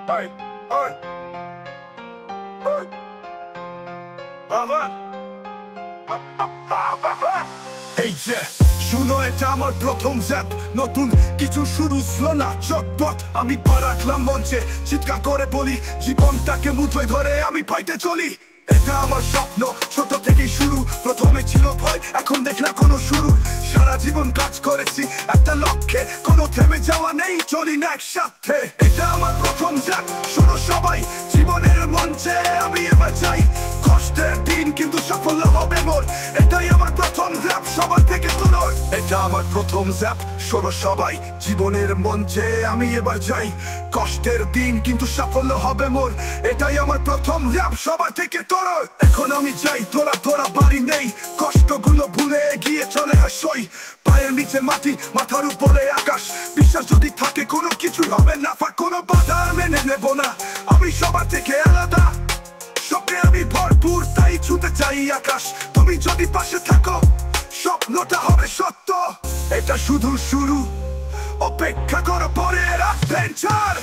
Hey, hey, hey, বাবা, বাবা। এই যে শুনো, এটা আমার প্রথম জ্যাপ, নতুন কিছু শুরু স্লো না চটপট। আমি পা রাখলাম মঞ্চে, চিৎকার করে বলি, জীবনটাকে মুঠোয় ধরে আমি পাইতে চলি। এটা আমার স্বপ্ন, ছোট থেকেই শুরু। প্রথমে ছিল ভয়, এখন দেখলাম কোনো শুরু। সারা জীবন কাজ করেছি একটা লক্ষ্যে, কোনো থেমে যাওয়া নেই, চলি না একসাথে। এটা আমার প্রথম জ্যাপ, শোনো সবাই, জীবনের মঞ্চে আমি এবার যাই। কষ্টের দিন কিন্তু সাফল্য হবে মোর, এটাই আমার প্রথম জ্যাপ, সবার থেকে তোর। এটা আমার প্রথম জ্যাপ, শোনো সবাই, জীবনের মঞ্চে আমি এবার যাই। কষ্টের দিন কিন্তু সাফল্য হবে মোর, এটাই আমার প্রথম জ্যাপ, সবার থেকে তোর। এখন আমি যাই, তোরা তোরা বাড়ি নেই, কষ্টগুলো ভুলে এগিয়ে চলে আসই। পায়ের নিচে মাটি, মাথার উপরে আকাশ, বিশ্বাস যদি থাকে কোনো কিছু হবে না ফাঁক। কোনো বাধা মেনে নেব না, আমি সবার থেকে আলাদা। স্বপ্নে আমি ভরপুর, তাই ছুঁতে চাই আকাশ। তুমি যদি পাশে থাকো, স্বপ্নটা হবে সত্য। এটা শুধু শুরু, অপেক্ষা করো পরের অ্যাডভেঞ্চার।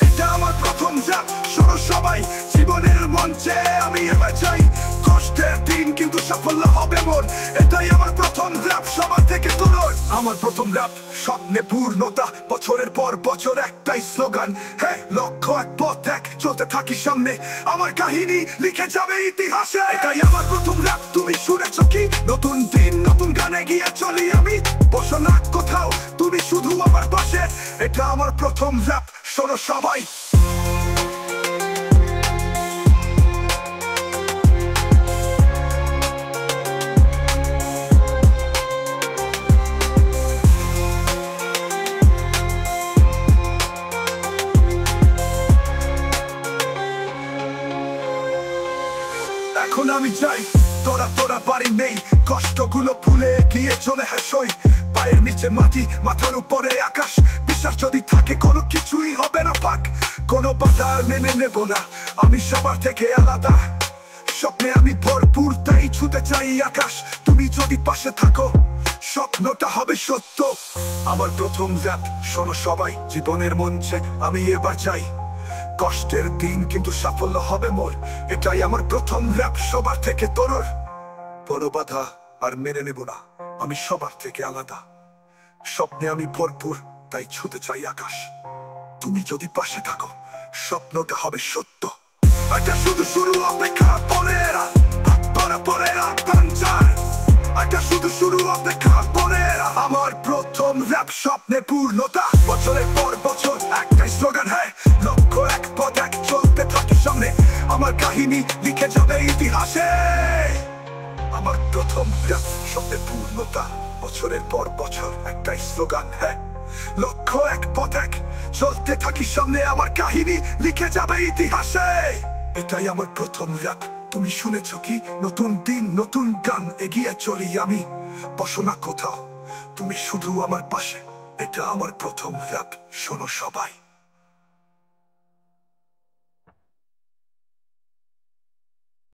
এটা আমার প্রথম জ্যাপ, শোনো সবাই, জীবনের মঞ্চে আমি এবার যাই। কষ্টের দিন কিন্তু সাফল্য হবে মোর, এটাই আমার প্রথম জ্যাপ, সবার থেকে তোর। আমার প্রথম র্যাপ, স্বপ্নে পূর্ণতা, বছরের পর বছর একটাই স্লোগান। হ্যাঁ, লক্ষ্য এক, পথ এক, চলতে থাকি সামনে, আমার কাহিনী লিখে যাবে ইতিহাসে। এটাই আমার প্রথম র্যাপ, তুমি শুনেছ কি? নতুন দিন, নতুন গানে গিয়ে চলি আমি। বসো না কোথাও, তুমি শুধু আমার পাশে। এটা আমার প্রথম র্যাপ, শোনো সবাই। এখন আমি যাই, তোরা তোরা বাড়ি নেই, কষ্টগুলো ভুলে গিয়ে চলে হাসই। পায়ের নিচে মাটি, মাথার উপরে আকাশ, বিশ্বাস যদি থাকে কোনো কিছুই হবে না ফাঁক। কোনো বাধা মেনে নেব না, আমি সবার থেকে আলাদা। স্বপ্নে আমি ভরপুর, তাই ছুঁতে চাই আকাশ। তুমি যদি পাশে থাকো, স্বপ্নটা হবে সত্য। আমার প্রথম জ্যাপ, শোনো সবাই, জীবনের মঞ্চে আমি এবার যাই। কষ্টের দিন কিন্তু সাফল্য হবে মোর, এটাই আমার প্রথম র্যাপ, সবার থেকে তোর। বড় বাধা আর মেনে নেব না, আমি সবার থেকে আলাদা। স্বপ্নে আমি ভরপুর, তাই ছুঁতে চাই আকাশ। তুমি যদি পাশে থাকো, স্বপ্নটা হবে সত্য। এটা শুধু শুরু, অপেক্ষা পরের অ্যাডভেঞ্চার। এটা শুধু শুরু, অপেক্ষা পরের। আমার প্রথম র্যাপ, স্বপ্নে পূর্ণতা, বছরের পর বছর একটাই স্লোগান। হ্যাঁ, লক্ষ্য এক, পথ এক, চলতে থাকি সামনে, আমার কাহিনী লিখে যাবে ইতিহাসে। আমার প্রথম র্যাপ, স্বপ্নে পূর্ণতা, বছরের পর বছর একটাই স্লোগান। হ্যাঁ, লক্ষ্য এক, পথ এক, চলতে থাকি সামনে, আমার কাহিনী লিখে যাবে ইতিহাসে। এটাই আমার প্রথম র্যাপ, তুমি শুনেছ কি? নতুন দিন, নতুন গান, এগিয়ে চলি আমি। বসো না কোথাও, তুমি শুধু আমার পাশে। এটা আমার প্রথম র্যাপ, শোনো সবাই।